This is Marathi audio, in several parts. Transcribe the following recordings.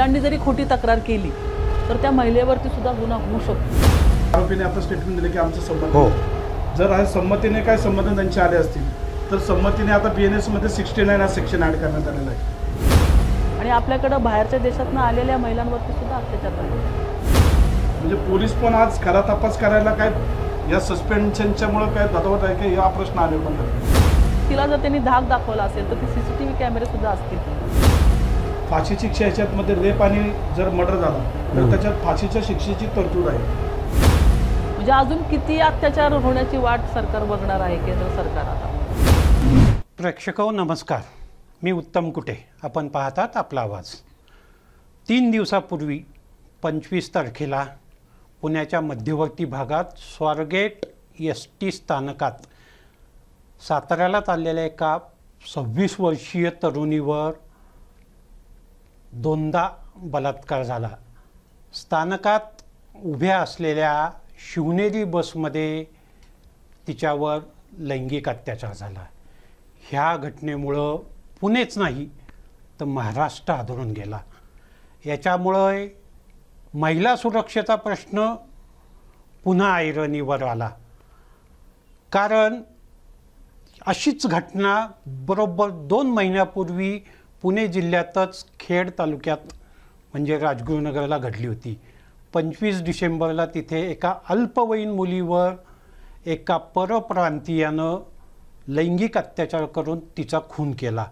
महिलांनी जरी खोटी तक्रार केली तर त्या महिलेवरती सुद्धा गुन्हा होऊ शकतो। आरोपीने आता स्टेटमेंट दिले की आमचं संमती हो, जर आहे संमतीने काय संबंध त्यांचे आले असतील तर संमतीने आता BNS मध्ये 69 हा सेक्शन ऍड करण्यात आलेला आहे। आणि आपल्याकडे बाहेरच्या देशातून आलेल्या महिलांवरती सुद्धा अत्याचार झाले। म्हणजे पोलीस पण आज खरा तपास करायला काय या सस्पेन्शनच्या मुळे काय धडवत आहे की हा प्रश्न आले पण तिला जर त्यांनी धाक दाखवला असेल तर ती CCTV कॅमेरे सुद्धा असतील। फाशीची शिक्षा याच्यामध्ये रेप आणि जर मर्डर झाला तर त्याच्यात फाशीच्या शिक्षेची तरतूद आहे। म्हणजे अजून किती अत्याचार होण्याची वाट सरकार बघणार आहे केंद्र सरकार आता। प्रेक्षको नमस्कार, मी उत्तम कुटे, आपण पाहतात आपला आवाज। 3 दिवसापूर्वी 25 तारखेला पुण्याच्या मध्यवर्ती भागात स्वारगेट ST स्थानकात साताऱ्याला चाललेल्या एका 26 वर्षीय तरुणीवर 2दा बलात्कार झाला। स्थानकात उभ्या असलेल्या शिवनेरी बसमध्ये तिच्यावर लैंगिक अत्याचार झाला। ह्या घटनेमुळं पुणेच नाही तर महाराष्ट्र हादरून गेला। याच्यामुळे महिला सुरक्षेचा प्रश्न पुन्हा ऐरणीवर आला, कारण अशीच घटना बरोबर 2 महिन्यापूर्वी पुणे जिल्ह्यातच खेड तालुक्यात म्हणजे राजगुरुनगरला घडली होती। 25 डिसेंबरला तिथे एका अल्पवयीन मुलीवर एका परप्रांतीयानं लैंगिक अत्याचार करून तिचा खून केला।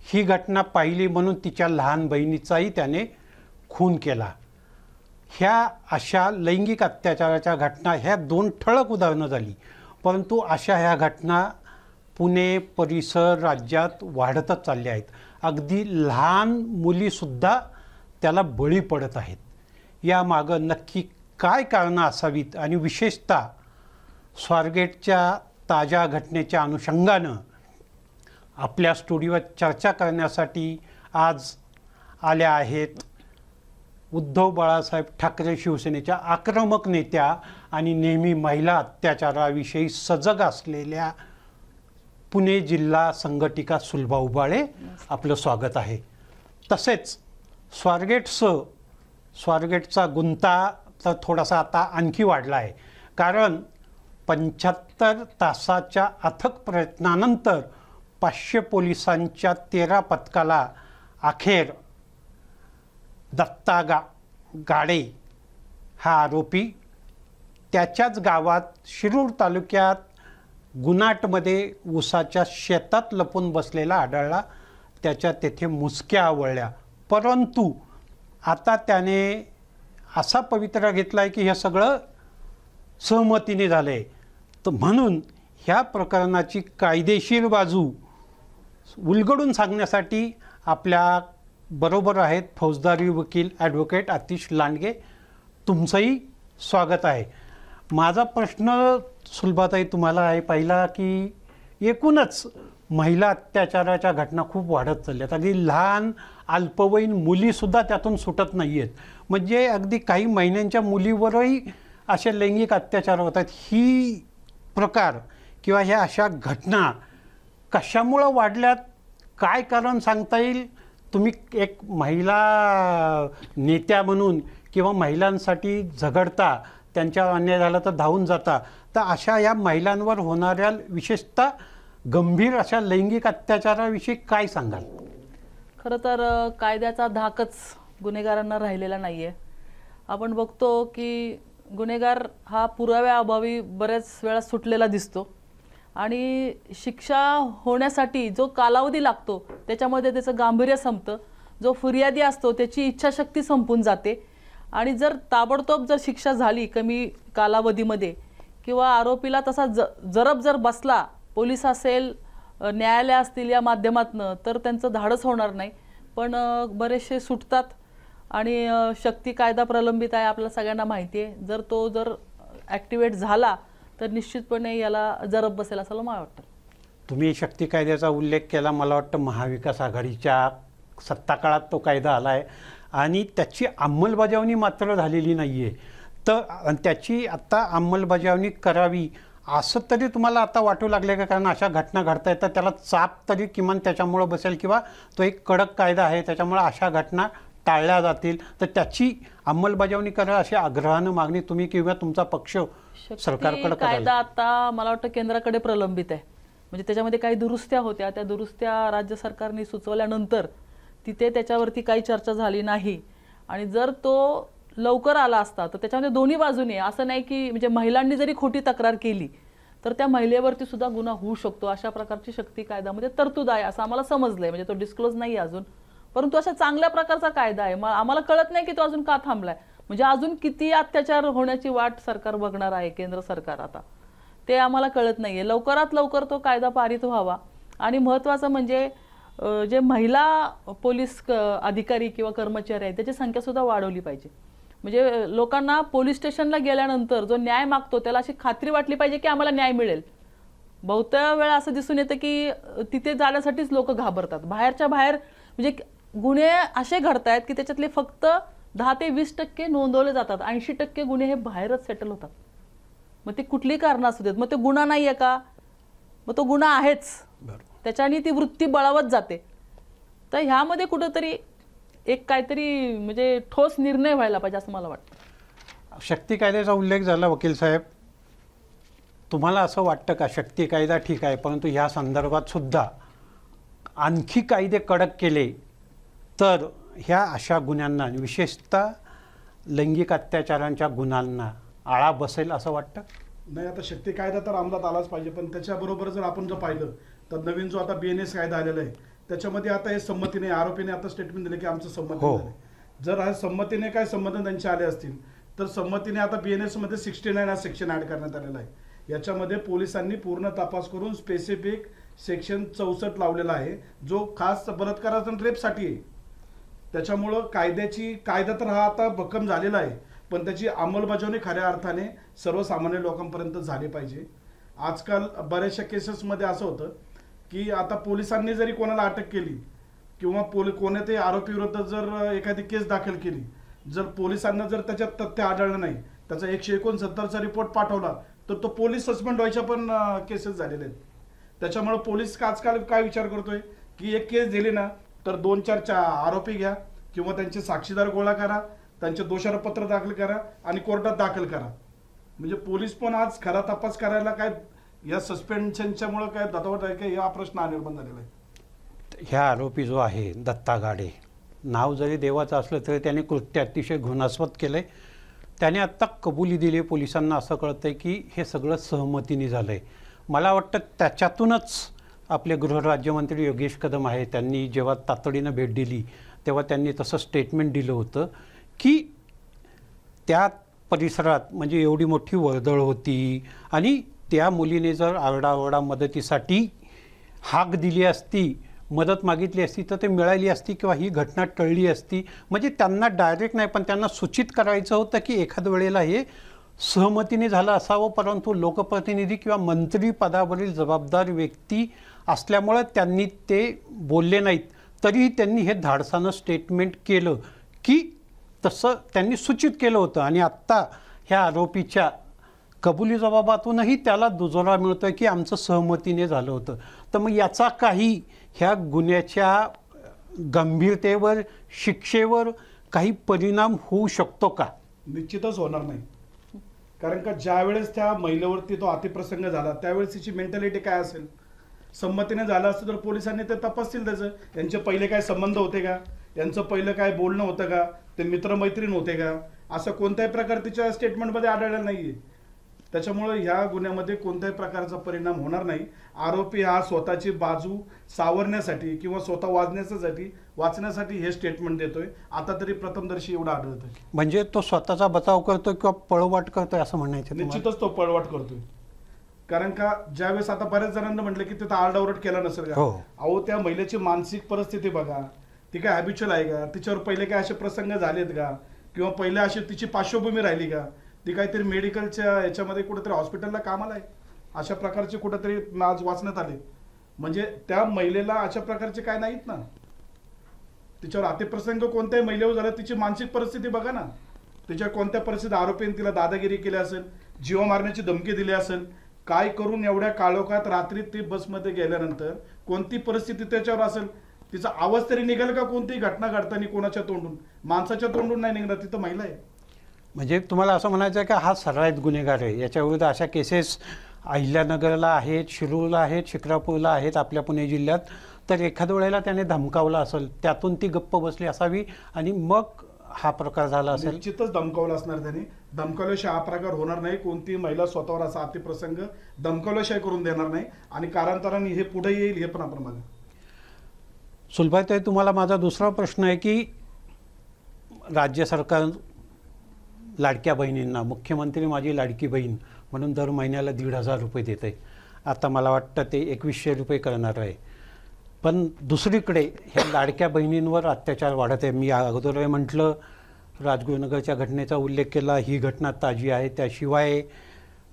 ही घटना पाहिली म्हणून तिच्या लहान बहिणीचाही त्याने खून केला। ह्या अशा लैंगिक अत्याचाराच्या घटना ह्या 2 ठळक उदाहरणं झाली, परंतु अशा ह्या घटना पुणे परिसर राज्यात वाढतच चालल्या आहेत। अगदी लहान मुलीसुद्धा त्याला बळी पडत आहेत। यामागं नक्की काय कारणं असावीत आणि विशेषतः स्वारगेटच्या ताज्या घटनेच्या अनुषंगानं आपल्या स्टुडिओत चर्चा करण्यासाठी आज आल्या आहेत उद्धव बाळासाहेब ठाकरे शिवसेनेच्या आक्रमक नेत्या आणि नेहमी महिला अत्याचाराविषयी सजग असलेल्या पुणे जिल्हा संघटिका सुलभा उबाळे, आपलं स्वागत आहे। तसेच स्वारगेटचा गुंता तर थोडासा आता आणखी वाढला आहे, कारण 75 तासाच्या अथक प्रयत्नानंतर 500 पोलिसांच्या 13 पथकाला अखेर दत्ता गाडे हा आरोपी त्याच्याच गावात शिरूर तालुक्यात गुनाटमध्ये ऊसाच्या शेतात लपून बसलेला आढळला। त्याच्या तेथे मुसक्या आवळल्या, परंतु आता त्याने असा पवित्रा घेतला आहे की हे सगळं सहमतीने झालं आहे। तर म्हणून ह्या प्रकरणाची कायदेशीर बाजू उलगडून सांगण्यासाठी आपल्या बरोबर आहेत फौजदारी वकील ॲडव्होकेट आतिश लांडगे। तुमचंही स्वागत आहे। माझा प्रश्न सुलभाताई तुम्हाला आहे पहिला, की एकूणच महिला अत्याचाराच्या घटना खूप वाढत चालल्यात। अगदी लहान अल्पवयीन मुलीसुद्धा त्यातून सुटत नाही आहेत, म्हणजे अगदी काही महिन्यांच्या मुलीवरही असे लैंगिक अत्याचार होत आहेत। ही प्रकार किंवा ह्या अशा घटना कशामुळं वाढल्यात, काय कारण सांगता येईल? तुम्ही एक महिला नेत्या म्हणून किंवा महिलांसाठी झगडता, त्यांच्यावर अन्याय झाला तर धावून जाता, तर अशा या महिलांवर होणाऱ्या विशेषतः गंभीर अशा लैंगिक अत्याचाराविषयी काय सांगाल? खरं तर कायद्याचा धाकच गुन्हेगारांना राहिलेला नाही आहे। आपण बघतो की गुन्हेगार हा पुराव्याअभावी बऱ्याच वेळा सुटलेला दिसतो आणि शिक्षा होण्यासाठी जो कालावधी लागतो त्याच्यामध्ये त्याचं गांभीर्य संपतं। जो फिर्यादी असतो त्याची इच्छाशक्ती संपून जाते आणि जर ताबडतोब जर शिक्षा झाली कमी कालावधीमध्ये किंवा आरोपीला तसा जरब जर बसला, पोलीस असेल न्यायालय असतील या माध्यमातून, तर त्यांचं धाडस होणार नाही। पण बरेचसे सुटतात आणि शक्ती कायदा प्रलंबित आहे, आपल्याला सगळ्यांना माहिती आहे। जर तो ॲक्टिवेट झाला तर निश्चितपणे याला जरब बसेल असं मला वाटतं। तुम्ही शक्ती कायद्याचा उल्लेख केला, मला वाटतं महाविकास आघाडीच्या सत्ताकाळात तो कायदा आला आहे आणि त्याची अंमलबजावणी मात्र झालेली नाही आहे। तर त्याची आता अंमलबजावणी करावी असं तरी तुम्हाला आता वाटू लागले का? कारण अशा घटना घडता येतात, त्याला चाप तरी किमान त्याच्यामुळं बसेल किंवा तो एक कडक कायदा आहे त्याच्यामुळे अशा घटना टाळल्या जातील, तर त्याची अंमलबजावणी करा अशी आग्रहानं मागणी तुम्ही किंवा तुमचा पक्ष सरकारकडे शक्ती कराल. कायदा आता मला वाटतं केंद्राकडे प्रलंबित आहे. म्हणजे त्याच्यामध्ये काही दुरुस्त्या होत्या, त्या दुरुस्त्या राज्य सरकारने सुचवल्यानंतर तिथे त्याच्यावरती काही चर्चा झाली नाही. आणि जर तो लवकर आला असता तर त्याच्यामध्ये दोन्ही बाजूने, असं नाही की म्हणजे महिलांनी जरी खोटी तक्रार केली तर त्या महिलेवरती सुद्धा गुन्हा होऊ शकतो, अशा प्रकारची शक्ती कायद्यामध्ये तरतूद आहे असं आम्हाला समजलंय. म्हणजे तो डिस्क्लोज नाही अजून, परंतु अशा चांगल्या प्रकारचा कायदा आहे. आम्हाला कळत नाही की तो अजून का थांबलाय. म्हणजे अजून किती अत्याचार होण्याची वाट सरकार बघणार आहे, केंद्र सरकार, आता ते आम्हाला कळत नाहीये. लवकरात लवकर तो कायदा पारित व्हावा. आणि महत्त्वाचं म्हणजे जे महिला पोलीस अधिकारी किंवा कर्मचारी आहेत त्याची संख्या सुद्धा वाढवली पाहिजे. म्हणजे लोकांना पोलीस स्टेशनला गेल्यानंतर जो न्याय मागतो त्याला अशी खात्री वाटली पाहिजे की आम्हाला न्याय मिळेल. बहुतेक वेळा असं दिसून येतं की तिथे जाण्यासाठीच लोक घाबरतात. बाहेरच्या बाहेर म्हणजे गुन्हे असे घडतायत की त्याच्यातले फक्त 10 ते 20% नोंदवले जातात. 80% गुन्हे हे बाहेरच सेटल होतात. मग ते कुठली कारणं असू देत, मग ते गुन्हा नाही आहे का, मग तो गुन्हा आहेच, त्याच्याने ती वृत्ती बळावत जाते. तर ह्यामध्ये कुठंतरी एक काहीतरी म्हणजे ठोस निर्णय व्हायला पाहिजे असं मला वाटतं. शक्ती कायद्याचा उल्लेख झाला वकील साहेब, तुम्हाला असं वाटतं का शक्ती कायदा ठीक आहे परंतु ह्या संदर्भात सुद्धा आणखी कायदे कडक केले तर ह्या अशा गुन्ह्यांना, विशेषतः लैंगिक अत्याचारांच्या गुन्ह्यांना आळा बसेल असं वाटतं? नाही, आता शक्ती कायदा तर अंमलात आलाच पाहिजे, पण त्याच्याबरोबर जर आपण पाहिलं तर नवीन जो आता BNS कायदा आलेला आहे त्याच्यामध्ये आता हे संमतीने, आरोपीने आता स्टेटमेंट दिले की आमचं संमती झालं. जर हा संमतीने काय संबंध त्यांचे आले असतील तर संमतीने आता BNS मध्ये 69 हा सेक्शन ऍड करण्यात आलेला आहे. याच्यामध्ये पोलिसांनी पूर्ण तपास करून स्पेसिफिक सेक्शन 64 लावलेला आहे जो खास बलात्काराचा आणि रेपसाठी आहे. त्याच्यामुळं कायदा तर हा आता भक्कम झालेला आहे, पण त्याची अंमलबजावणी खऱ्या अर्थाने सर्वसामान्य लोकांपर्यंत झाली पाहिजे. आजकाल बऱ्याचशा केसेसमध्ये असं होतं की आता पोलिसांनी जरी कोणाला अटक केली किंवा कोणत्याही आरोपी विरुद्ध जर एखादी केस दाखल केली, जर पोलिसांना जर त्याच्यात तथ्य आढळलं नाही, त्याचा 169चा रिपोर्ट पाठवला तर तो पोलीस सस्पेंड व्हायच्या पण केसेस झालेले आहेत. त्याच्यामुळे पोलीस आजकाल काय विचार करतोय की एक केस दिली ना तर 2-4 आरोपी घ्या किंवा त्यांचे साक्षीदार गोळा करा, त्यांचे दोषारोपपत्र दाखल करा आणि कोर्टात दाखल करा. म्हणजे पोलीस पण आज खरा तपास करायला काय या सस्पेन्शनच्यामुळे काय दतावत आहे की हा प्रश्न निर्माण झालेला आहे. ह्या आरोपी जो आहे दत्ता गाडे, नाव जरी देवाचं असलं तरी त्याने कृत्य अतिशय घृणास्पद केलंय. त्याने आत्ता कबुली दिली पोलिसांना, असं कळतंय की हे सगळं सहमतीने झालंय. मला वाटतं त्याच्यातूनच आपले गृहराज्यमंत्री योगेश कदम आहे, त्यांनी जेव्हा तातडीनं भेट दिली तेव्हा त्यांनी तसं स्टेटमेंट दिलं होतं की त्या परिसरात म्हणजे एवढी मोठी वर्दळ होती आणि त्या मुलीने जर आरडाओरडा मदतीसाठी हाक दिली असती, मदत मागितली असती तर ते मिळाली असती किंवा ही घटना टळली असती. म्हणजे त्यांना डायरेक्ट नाही पण त्यांना सूचित करायचं होतं की एखाद वेळेला हे सहमतीने झालं असावं, परंतु लोकप्रतिनिधी किंवा मंत्री पदावरील जबाबदार व्यक्ती असल्यामुळं त्यांनी ते बोलले नाहीत. तरीही त्यांनी हे धाडसानं स्टेटमेंट केलं की तसं त्यांनी सूचित केलं होतं. आणि आत्ता ह्या आरोपीच्या कबुली जबाबातूनही त्याला दुजोरा मिळतोय की आमचं सहमतीने झालं होतं. तर मग याचा काही ह्या गुन्ह्याच्या गंभीरतेवर, शिक्षेवर काही परिणाम होऊ शकतो का? निश्चितच होणार नाही. कारण का ज्या वेळेस त्या महिलेवरती तो अतिप्रसंग झाला त्यावेळेस तिची मेंटॅलिटी काय असेल. संमतीने झालं असतं तर पोलिसांनी ते तपासतील त्याचं. यांचे पहिले काय संबंध होते का, यांचं पहिलं काय बोलणं होतं का, ते मित्रमैत्रीण होते का, असं कोणत्याही प्रकार तिच्या स्टेटमेंटमध्ये आढळलेलं नाहीये. त्याच्यामुळे ह्या गुन्ह्यामध्ये कोणत्याही प्रकारचा परिणाम होणार नाही. आरोपी हा स्वतःची बाजू सावरण्यासाठी किंवा स्वतः वाचण्यासाठी हे स्टेटमेंट देतोय. आता तरी प्रथमदर्शी एवढं आढळतंय. म्हणजे तो स्वतःचा बचाव करतोय किंवा पळवाट करतोय असं म्हणायचं? निश्चितच तो पळवाट करतोय. कारण का ज्यावेळेस आता बऱ्याच जणांना म्हटलं की तिथं आरडाओरड केला नसेल का, अहो त्या महिलेची मानसिक परिस्थिती बघा, ती काय हॅबिच्युअल आहे का, तिच्यावर पहिले काय असे प्रसंग झालेत का, किंवा पहिले अशी तिची पार्श्वभूमी राहिली का, ती काहीतरी मेडिकलच्या याच्यामध्ये कुठेतरी हॉस्पिटलला कामाला आहे, अशा प्रकारचे कुठेतरी आज वाचण्यात आले. म्हणजे त्या महिलेला अशा प्रकारचे काय नाहीत ना, तिच्यावर अतिप्रसंग कोणत्याही महिलेवर झाला, तिची मानसिक परिस्थिती बघा ना, तिच्या कोणत्या परिस्थितीत आरोपीने तिला दादागिरी केली असेल, जीव मारण्याची धमकी दिली असेल, काय करून एवढ्या काळोखात रात्री ती बसमध्ये गेल्यानंतर कोणती परिस्थिती त्याच्यावर असेल. तिचा आवाज तरी निघेल का? कोणतीही घटना घडताना कोणाच्या तोंडून, माणसाच्या तोंडून नाही निघणार, तिथं महिला आहे. म्हणजे तुम्हाला असं म्हणायचं आहे का हा सर्राईत गुन्हेगार आहे, याच्या विरुद्ध अशा केसेस अहिल्यानगरला आहेत, शिरूरला आहेत, शिक्रापूरला आहेत आपल्या पुणे जिल्ह्यात. तर एखाद्या वेळेला त्याने धमकावला असेल, त्यातून ती गप्प बसली असावी आणि मग हा प्रकार झाला असेल. निश्चितच धमकावलं असणार त्याने. धमकावल्याशिवाय हा प्रकार होणार नाही. कोणती महिला स्वतःवर असा अतिप्रसंग धमकावल्याशिवाय करून देणार नाही आणि कालांतराने हे पुढे येईल, हे पण आपण बघा. सुलभाताई, तुम्हाला माझा दुसरा प्रश्न आहे की राज्य सरकार लाडक्या बहिणींना, मुख्यमंत्री माझी लाडकी बहीण म्हणून दर महिन्याला 1,500 रुपये देते. आता मला वाटतं ते 2,100 रुपये करणार आहे. पण दुसरीकडे ह्या लाडक्या बहिणींवर अत्याचार वाढत आहे. मी अगोदर म्हटलं, राजगुरुनगरच्या घटनेचा उल्लेख केला, ही घटना ताजी आहे. त्याशिवाय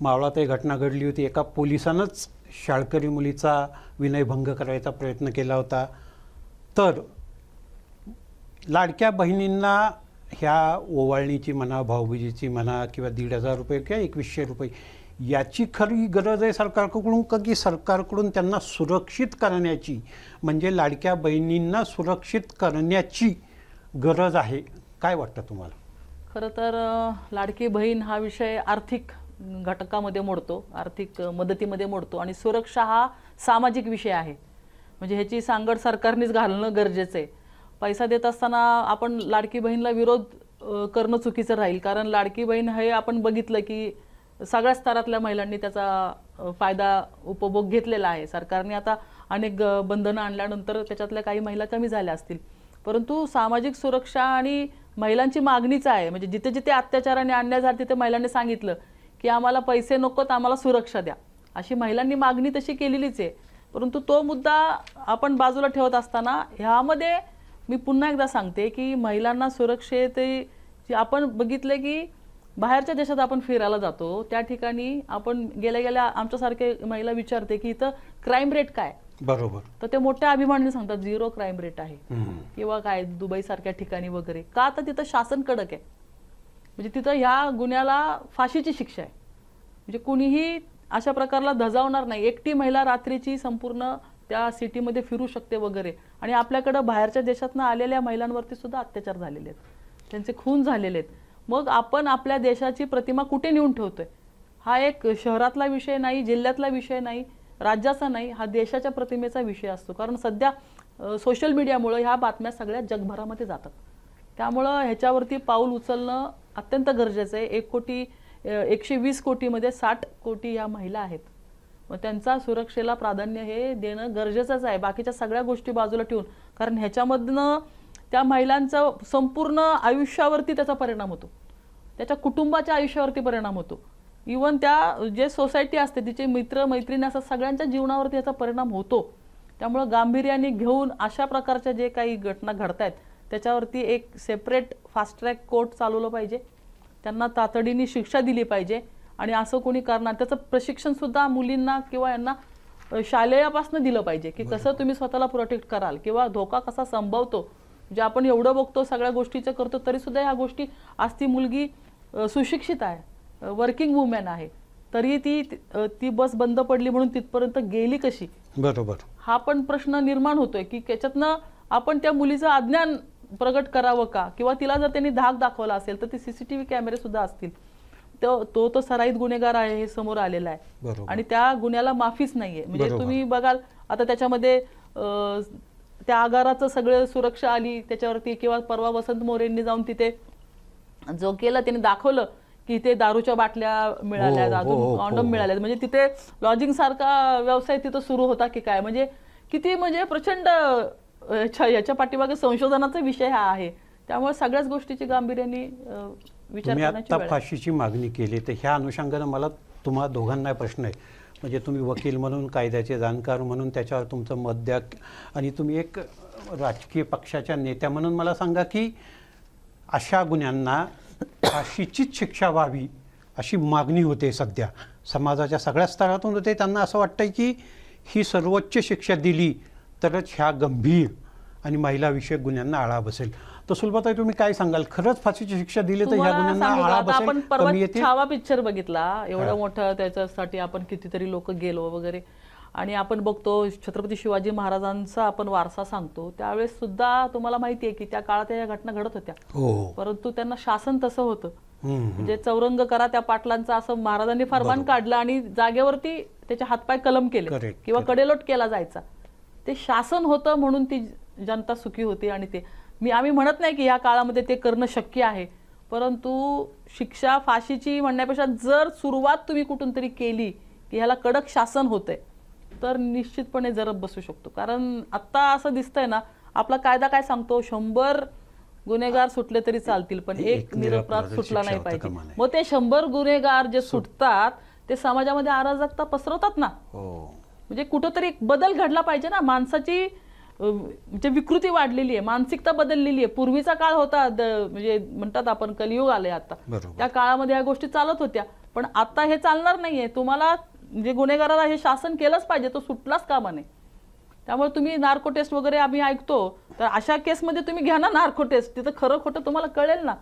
मावळात एक घटना घडली होती, एका पोलिसानंच शाळकरी मुलीचा विनयभंग करायचा प्रयत्न केला होता. तर लाडक्या बहिणींना ह्या ओवाळणीची म्हणा, भाऊबीजेची म्हणा, किंवा 1,500 रुपये किंवा 2,100 रुपये, याची खरी गरज आहे सरकारकडून का, की सरकारकडून त्यांना सुरक्षित करण्याची, म्हणजे लाडक्या बहिणींना सुरक्षित करण्याची गरज आहे? काय वाटतं तुम्हाला? खरं तर लाडकी बहीण हा विषय आर्थिक घटकामध्ये मोडतो, आर्थिक मदतीमध्ये मोडतो, आणि सुरक्षा हा सामाजिक विषय आहे. म्हणजे ह्याची सांगड सरकारनेच घालणं गरजेचं आहे. पैसा देत असताना आपण लाडकी बहीणला विरोध करणं चुकीचं राहील, कारण लाडकी बहीण हे आपण बघितलं की सगळ्या स्तरातल्या महिलांनी त्याचा फायदा उपभोग घेतलेला आहे. सरकारने आता अनेक बंधनं आणल्यानंतर त्याच्यातल्या काही महिला कमी झाल्या असतील, परंतु सामाजिक सुरक्षा आणि महिलांची मागणीच आहे. म्हणजे जिथे जिथे अत्याचार आणि अन्याय झाला तिथे महिलांनी सांगितलं की आम्हाला पैसे नकोत, आम्हाला सुरक्षा द्या, अशी महिलांनी मागणी तशी केलेलीच आहे. परंतु तो मुद्दा आपण बाजूला ठेवत असताना ह्यामध्ये मी पुन्हा एकदा सांगते की महिलांना सुरक्षित आपण बघितलं की बाहेरच्या देशात आपण फिरायला जातो, त्या ठिकाणी आपण गेल्या गेल्या आमच्यासारखे महिला विचारते की इथं क्राईम रेट काय, बरोबर, तर ते मोठ्या अभिमानाने सांगतात 0 क्राईम रेट आहे. किंवा काय दुबई सारख्या ठिकाणी वगैरे का, तर तिथं शासन कडक आहे. म्हणजे तिथं ह्या गुन्ह्याला फाशीची शिक्षा आहे. म्हणजे कुणीही अशा प्रकारला धजावणार नाही. एकटी महिला रात्रीची संपूर्ण त्या सिटीमध्ये फिरू शकते वगैरे. आणि आपल्याकडं बाहेरच्या देशातनं आलेल्या महिलांवरती सुद्धा अत्याचार झालेले आहेत, त्यांचे खून झालेले आहेत. मग आपण आपल्या देशाची प्रतिमा कुठे नेऊन ठेवतोय? हा एक शहरातला विषय नाही, जिल्ह्यातला विषय नाही, राज्याचा नाही, हा देशाच्या प्रतिमेचा विषय असतो. कारण सध्या सोशल मीडियामुळे ह्या बातम्या सगळ्या जगभरामध्ये जातात. त्यामुळं ह्याच्यावरती पाऊल उचलणं अत्यंत गरजेचं आहे. 120 कोटीमध्ये 60 कोटी ह्या महिला आहेत. मग त्यांचा सुरक्षेला प्राधान्य हे देणं गरजेचंच आहे, बाकीच्या सगळ्या गोष्टी बाजूला ठेवून. कारण ह्याच्यामधनं त्या महिलांचं संपूर्ण आयुष्यावरती त्याचा परिणाम होतो, त्याच्या कुटुंबाच्या आयुष्यावरती परिणाम होतो. इवन त्या जे सोसायटी असते, तिचे मित्र मैत्रिणी असतात, सगळ्यांच्या जीवनावरती याचा परिणाम होतो. त्यामुळं गांभीर्याने घेऊन अशा प्रकारच्या जे काही घटना घडत आहेत त्याच्यावरती एक सेपरेट फास्ट ट्रॅक कोर्ट चालवलं पाहिजे, त्यांना तातडीने शिक्षा दिली पाहिजे. आणि असं कोणी करणार त्याचं प्रशिक्षण सुद्धा मुलींना किंवा यांना शालेयापासून दिलं पाहिजे की कसं तुम्ही स्वतःला प्रोटेक्ट कराल किंवा धोका कसा संभवतो. म्हणजे आपण एवढं बघतो, सगळ्या गोष्टीचं करतो, तरी सुद्धा ह्या गोष्टी, आज ती मुलगी सुशिक्षित आहे, वर्किंग वुमॅन आहे, तरी ती बस बंद पडली म्हणून तिथपर्यंत गेली कशी, बरोबर, हा पण प्रश्न निर्माण होतोय की त्याच्यातनं आपण त्या मुलीचं अज्ञान प्रगट करावं का, किंवा तिला जर त्यांनी धाक दाखवला असेल तर ते CCTV कॅमेरे सुद्धा असतील. तो सराईत गुन्हेगार आहे हे समोर आलेला आहे आणि त्या गुन्ह्याला माफीच नाहीये. म्हणजे तुम्ही बघाल आता त्याच्यामध्ये त्या आगाराचं सगळं सुरक्षा आली त्याच्यावरती, किंवा परवा वसंत मोरेंनी जाऊन तिथे जो केलं त्यांनी दाखवलं की ते दारूच्या बाटल्या मिळाल्या, अजून कॉन्डम मिळाले. म्हणजे तिथे लॉजिंग सारखा व्यवसाय तिथं सुरू होता की काय. म्हणजे किती म्हणजे प्रचंड याच्या पाठीमागे संशोधनाचा विषय हा आहे. त्यामुळे सगळ्याच गोष्टीची गांभीर्याने विचार करण्याची वेळ आहे. फाशीची मागणी केली तर ह्या अनुषंगाने मला तुम्हा दोघांना प्रश्न आहे. म्हणजे तुम्ही वकील म्हणून, कायद्याचे जाणकार म्हणून त्याच्यावर तुमचं मत द्या, आणि तुम्ही एक राजकीय पक्षाच्या नेत्या म्हणून मला सांगा की अशा गुन्ह्यांना फाशीचीच शिक्षा व्हावी अशी मागणी होते सध्या, समाजाच्या सगळ्या स्तरातून होते. त्यांना असं वाटतंय की ही सर्वोच्च शिक्षा दिली तरच ह्या गंभीर आणि महिलाविषयक गुन्ह्यांना आळा बसेल. तर सुलभाताई, तुम्ही काय सांगाल? खरंच फाशीची शिक्षा दिली तर ह्या गुन्ह्यांना आळा बसेल? आपण परवा छावा पिक्चर बघितला, एवढं मोठं, त्याच्यासाठी आपण कितीतरी लोक गेलो वगैरे, आणि आपण बघतो छत्रपती शिवाजी महाराजांचा आपण वारसा सांगतो, त्यावेळेस सुद्धा तुम्हाला माहिती आहे की त्या काळात या घटना घडत होत्या, हो. परंतु त्यांना शासन तसं होतं. हम्म. म्हणजे चौरंग करा त्या पाटलांचा असं महाराजांनी फरमान काढलं आणि जागेवरती त्याचे हातपाय कलम केले Correct, किंवा कडेलोट केला जायचा. ते शासन होतं म्हणून ती जनता सुखी होती. आणि ते आम्ही म्हणत नाही की या काळामध्ये ते करणं शक्य आहे, परंतु शिक्षा फाशीची म्हणण्यापेक्षा जर सुरुवात तुम्ही कुठून तरी केली की ह्याला कडक शासन होतंय, तर निश्चितपणे जरब बसू शकतो. कारण आता असं दिसतंय ना, आपला कायदा काय सांगतो, 100 गुन्हेगार सुटले तरी चालतील पण एक निरपराध सुटला नाही पाहिजे. मग ते 100 गुन्हेगार जे सुटतात ते समाजामध्ये अराजकता पसरवतात ना. म्हणजे कुठंतरी एक बदल घडला पाहिजे ना. माणसाची म्हणजे विकृती वाढलेली आहे, मानसिकता बदललेली आहे. पूर्वीचा काळ होता, म्हणजे म्हणतात आपण कलियुग आले आता, त्या काळामध्ये या गोष्टी चालत होत्या, पण आता हे चालणार नाहीये. तुम्हाला म्हणजे गुन्हेगाराला हे शासन केलंच पाहिजे, तो सुटलाच कामा नये. त्यामुळे तुम्ही नार्को टेस्ट वगैरे आम्ही ऐकतो, तर अशा केसमध्ये तुम्ही घ्या ना नार्को टेस्ट, तिथं खरं खोटं तुम्हाला कळेल ना.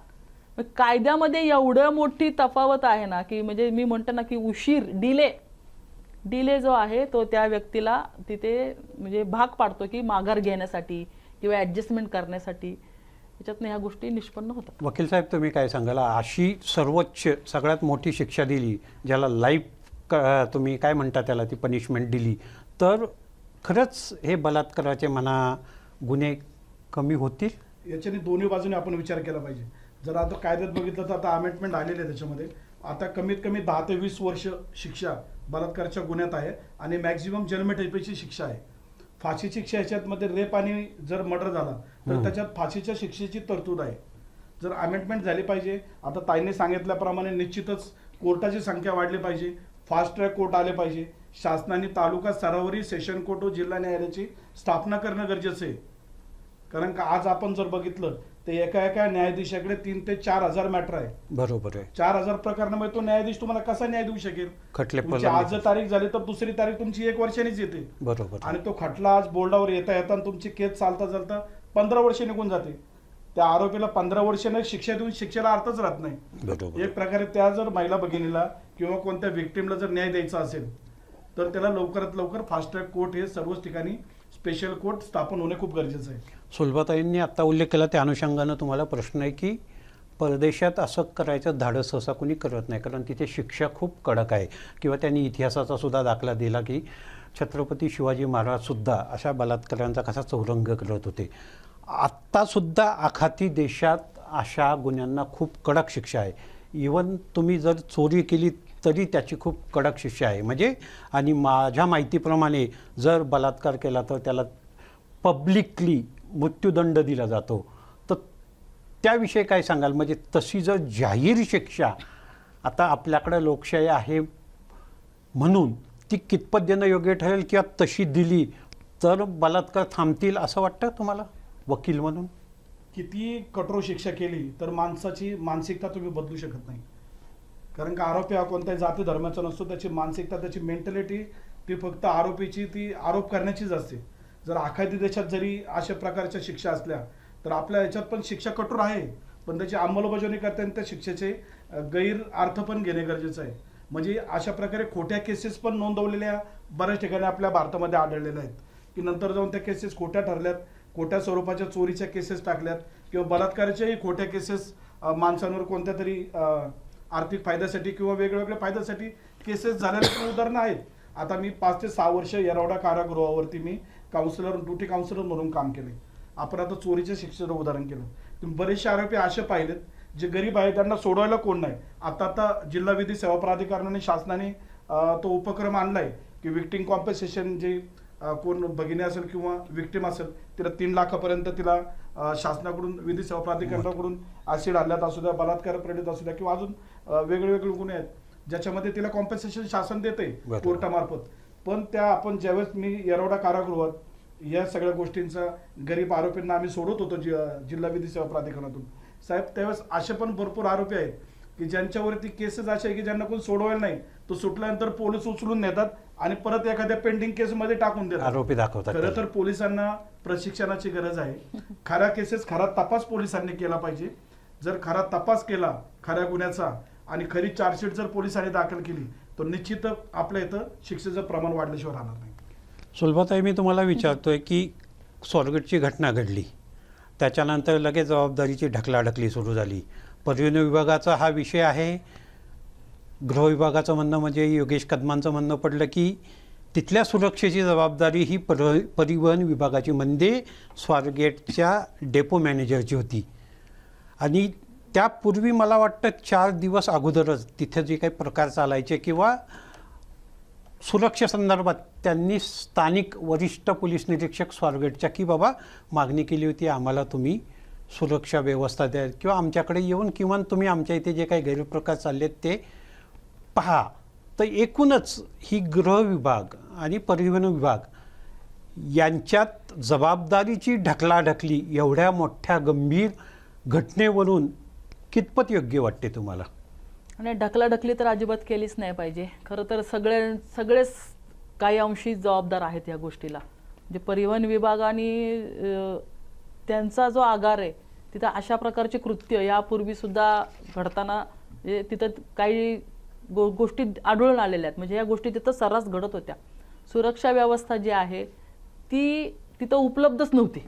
कायद्यामध्ये एवढं मोठी तफावत आहे ना की म्हणजे मी म्हणतो ना की उशीर, डिले जो आहे तो त्या व्यक्तीला तिथे म्हणजे भाग पाडतो की माघार घेण्यासाठी किंवा ऍडजस्टमेंट करण्यासाठी. याच्यातनं ह्या गोष्टी निष्पन्न होतात. वकील साहेब, तुम्ही काय सांगाल? अशी सर्वोच्च सगळ्यात मोठी शिक्षा दिली, ज्याला लाईफ तुम्ही काय म्हणता त्याला, ती पनिशमेंट दिली, तर खरंच हे बलात्काराचे म्हणा गुन्हे कमी होतील? याच्याने दोन्ही बाजूने आपण विचार केला पाहिजे. जर आता कायद्यात बघितलं तर आता अमेंडमेंट आलेले आहे, त्याच्यामध्ये आता कमीत कमी 10 ते 20 वर्ष शिक्षा बलात्काराच्या गुन्ह्यात आहे आणि मॅक्झिमम जन्मठेपेची शिक्षा आहे. फाशीची शिक्षा ह्याच्यामध्ये रेप आणि जर मर्डर झाला तर त्याच्यात फाशीच्या शिक्षेची तरतूद आहे. जर अमेंडमेंट झाली पाहिजे. आता ताईने सांगितल्याप्रमाणे निश्चितच कोर्टाची संख्या वाढली पाहिजे, फास्ट ट्रॅक कोर्ट आले पाहिजे. शासनाने तालुका स्तरावरील सेशन कोर्ट व जिल्हा न्यायालयाची स्थापना करणं गरजेचं आहे. कारण का आज आपण जर बघितलं तर एका न्यायाधीशाकडे 3 ते 4 हजार मॅटर आहे. बरोबर आहे. 4,000 प्रकरणामध्ये तो न्यायाधीश तुम्हाला कसा न्याय देऊ शकेल? तुमची आज जर तारीख झाली तर दुसरी तारीख तुमची 1 वर्षानेच येते. बरोबर. आणि तो खटला आज बोर्डावर येता येता तुमची केस चालता 15 वर्ष निघून जाते. त्या आरोपीला 15 वर्षाने शिक्षा देऊन शिक्षेला अर्थच राहत नाही. बरोबर. एक प्रकारे त्या जर महिला भगिनीला किंवा कोणत्या विक्टिमला जर न्याय द्यायचा असेल तर त्याला लवकरात लवकर फास्ट ट्रॅक कोर्ट हे सर्वच ठिकाणी स्पेशल कोर्ट स्थापन होणे खूप गरजेचं आहे. सुलभाताईंनी आता उल्लेख केला त्या अनुषंगानं तुम्हाला प्रश्न आहे की परदेशात असं करायचं धाडस सहसा कोणी करत नाही, कारण तिथे शिक्षा खूप कडक आहे. किंवा त्यांनी इतिहासाचा सुद्धा दाखला दिला की छत्रपती शिवाजी महाराजसुद्धा अशा बलात्कारांचा कसा चौरंग करत होते. आत्तासुद्धा आखाती देशात अशा गुन्ह्यांना खूप कडक शिक्षा आहे. इवन तुम्ही जर चोरी केली तरी त्याची खूप कडक शिक्षा आहे. म्हणजे आणि माझ्या माहितीप्रमाणे जर बलात्कार केला तर त्याला पब्लिकली मृत्यूदंड दिला जातो. तर त्याविषयी काय सांगाल? म्हणजे तशी जर जाहीर शिक्षा, आता आपल्याकडे लोकशाही आहे म्हणून ती कितपत देणं योग्य ठरेल किंवा तशी दिली तर बलात्कार थांबतील असं वाटतं तुम्हाला वकील म्हणून? किती कठोर शिक्षा केली तर माणसाची मानसिकता तुम्ही बदलू शकत नाही. कारण का आरोपी हा कोणत्याही जाती धर्माचा नसतो. त्याची मानसिकता, त्याची मेंटॅलिटी ती फक्त आरोपीची, ती आरोप करण्याचीच असते. जर आखाती देशात जरी अशा प्रकारच्या शिक्षा असल्या तर आपल्या याच्यात पण शिक्षा कठोर आहे, पण त्याची अंमलबजावणी करताना त्या शिक्षेचे गैर अर्थ पण घेणे गरजेचं आहे. म्हणजे अशा प्रकारे खोट्या केसेस पण नोंदवलेल्या बऱ्याच ठिकाणी आपल्या भारतामध्ये आढळलेल्या आहेत की नंतर जाऊन त्या केसेस खोट्या ठरल्यात, खोट्या स्वरूपाच्या चोरीच्या केसेस टाकल्यात किंवा बलात्काराच्याही खोट्या केसेस माणसांवर कोणत्या तरी आर्थिक फायद्यासाठी किंवा वेगवेगळ्या फायद्यासाठी केसेस झालेल्या उदाहरणं आहेत. आता मी 5 ते 6 वर्ष येरवडा कारागृहावरती मी ड्युटी काउन्सिलर म्हणून काम केले. आपण आता चोरीच्या शिक्षेचं उदाहरण केलं. तुम्ही बरेचसे आरोपी असे पाहिलेत जे गरीब आहेत, त्यांना सोडवायला कोण नाही. आता जिल्हा विधी सेवा प्राधिकरणाने शासनाने तो उपक्रम आणलाय की विक्टिम कॉम्पेन्सेशन, जे कोण भगिनी असेल किंवा विक्टिम असेल तिला 3 लाखापर्यंत तिला शासनाकडून, विधी सेवा प्राधिकरणाकडून ऍसिड हल्ल्यात असू द्या, बलात्कार प्रेरित असू द्या किंवा अजून वेगवेगळे गुन्हे आहेत ज्याच्यामध्ये तिला कॉम्पेन्सेशन शासन देते कोर्टामार्फत. पण त्या आपण ज्यावेळेस मी येरवडा कारागृहात या सगळ्या गोष्टींचा गरीब आरोपींना आम्ही सोडत होतो जिल्हा विधी सेवा प्राधिकरणातून, साहेब त्यावेळेस असे पण भरपूर आरोपी आहेत की ज्यांच्यावरती केसेस असे आहे की ज्यांना कोण सोडवायला नाही, तो सुटल्यानंतर पोलीस उचलून नेतात आणि परत एखाद्या पेंडिंग केसमध्ये टाकून देतात, आरोपी दाखवतात. खरं तर पोलिसांना प्रशिक्षणाची गरज आहे. खरा केसेस खरा तपास पोलिसांनी केला पाहिजे. जर खरा तपास केला खऱ्या गुन्ह्याचा आणि खरी चार्जशीट जर पोलिसांनी दाखल केली तर निश्चित आपल्या इथं शिक्षेचं प्रमाण वाढल्याशिवाय राहणार नाही. सुलभाताई, मी तुम्हाला विचारतोय की स्वारगेटची घटना घडली, त्याच्यानंतर लगेच जबाबदारीची ढकलाढकली सुरू झाली. परिवहन विभागाचा हा विषय आहे. गृह विभागाचं म्हणणं म्हणजे योगेश कदमांचं म्हणणं पडलं की तिथल्या सुरक्षेची जबाबदारी ही परिवहन विभागाची, म्हणजे स्वारगेटच्या डेपो मॅनेजरची होती. आणि त्यापूर्वी मला वाटतं 4 दिवस अगोदरच तिथे जे काही प्रकार चालायचे किंवा सुरक्षेसंदर्भात त्यांनी स्थानिक वरिष्ठ पोलीस निरीक्षक स्वारगेटच्या की बाबा मागणी केली होती, आम्हाला तुम्ही सुरक्षा व्यवस्था द्या किंवा आमच्याकडे येऊन किंवा तुम्ही आमच्या इथे जे काही गैरप्रकार चाललेत ते पहा. तर एकूणच ही गृह विभाग आणि परिवहन विभाग यांच्यात जबाबदारीची ढकलाढकली एवढ्या मोठ्या गंभीर घटनेवरून कितपत योग्य वाटते तुम्हाला? आणि ढकलाढकली तर अजिबात केलीच नाही पाहिजे. खरं तर सगळेच काही अंशी जबाबदार आहेत या गोष्टीला. म्हणजे परिवहन विभाग आणि त्यांचा जो आगार आहे तिथं अशा प्रकारचे कृत्य यापूर्वी सुद्धा घडताना तिथं काही गोष्टी आढळून आलेल्या आहेत. म्हणजे या गोष्टी तिथं सर्रास घडत होत्या. सुरक्षा व्यवस्था जी आहे ती तिथं उपलब्धच नव्हती.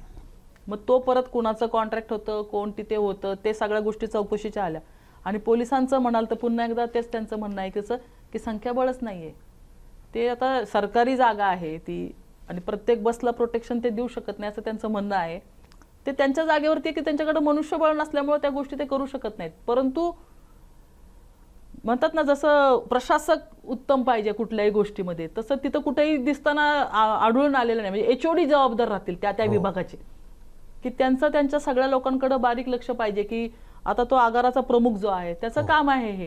मग तो परत कोणाचं कॉन्ट्रॅक्ट होतं, कोण तिथे होतं, ते सगळ्या गोष्टी चौकशीच्या आल्या. आणि पोलिसांचं म्हणाल तर पुन्हा एकदा तेच त्यांचं म्हणणं आहे की संख्याबळच नाही आहे. ते आता सरकारी जागा आहे ती आणि प्रत्येक बसला प्रोटेक्शन ते देऊ शकत नाही असं त्यांचं म्हणणं आहे. ते त्यांच्या जागेवरती की त्यांच्याकडे मनुष्यबळ नसल्यामुळे त्या गोष्टी ते करू शकत नाहीत. परंतु म्हणतात ना, जसं प्रशासक उत्तम पाहिजे कुठल्याही गोष्टीमध्ये, तसं तिथं कुठेही दिसताना आढळून आलेलं नाही. म्हणजे एचओडी जबाबदार राहतील त्या विभागाचे, की त्यांच्या सगळ्या लोकांकडे बारीक लक्ष पाहिजे. की आता तो आगाराचा प्रमुख जो आहे त्याचं काम आहे हे,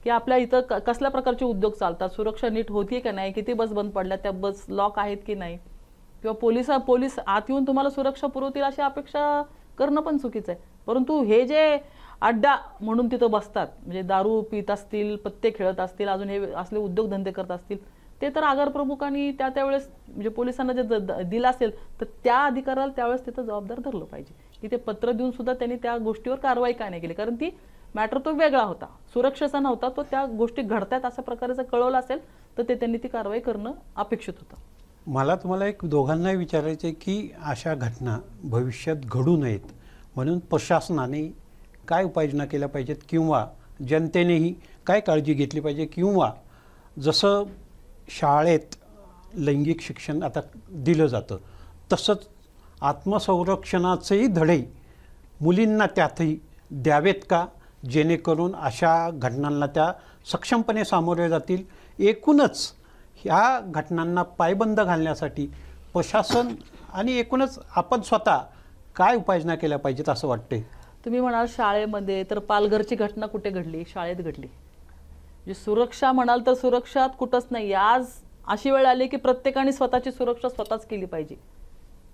की आपल्या इथं कसल्या प्रकारचे उद्योग चालतात, सुरक्षा नीट होती का नाही, किती बस बंद पडल्या, त्या बस लॉक आहेत की नाही, किंवा पोलीस आत येऊन तुम्हाला सुरक्षा पुरवतील अशी अपेक्षा करणं पण चुकीचं आहे. परंतु हे जे अड्डा म्हणून तिथं बसतात, म्हणजे दारू पित असतील, पत्ते खेळत असतील, अजून हे असले उद्योगधंदे करत असतील, ते तर आगार प्रमुखांनी त्यावेळेस म्हणजे पोलिसांना जे दिलं असेल तर त्या अधिकाऱ्याला त्यावेळेस तिथं जबाबदार धरलं पाहिजे. की ते पत्र देऊन सुद्धा त्यांनी त्या गोष्टीवर कारवाई काय नाही केली, कारण ती मॅटर तो वेगळा होता, सुरक्षेचा नव्हता. तो त्या गोष्टी घडतायत अशा प्रकारे जर कळवलं असेल तर त्यांनी ती कारवाई करणं अपेक्षित होतं. मला तुम्हाला एक दोघांनाही विचारायचं आहे की अशा घटना भविष्यात घडू नयेत म्हणून प्रशासनाने काय उपाययोजना केल्या पाहिजेत किंवा जनतेनेही काय काळजी घेतली पाहिजे, किंवा जसं शाळेत लैंगिक शिक्षण आता दिलं जातं तसंच आत्मसंरक्षणाचेही धडे मुलींना त्यातही द्यावेत का, जेणेकरून अशा घटनांना त्या सक्षमपणे सामोरे जातील. एकूणच ह्या घटनांना पायबंद घालण्यासाठी प्रशासन आणि एकूणच आपण स्वतः काय उपाययोजना केल्या पाहिजेत असं वाटते? तुम्ही म्हणाल शाळेमध्ये, तर पालघरची घटना कुठे घडली? शाळेत घडली. म्हणजे सुरक्षा म्हणाल तर सुरक्षात कुठंच नाही. आज अशी वेळ आली की प्रत्येकाने स्वतःची सुरक्षा स्वतःच केली पाहिजे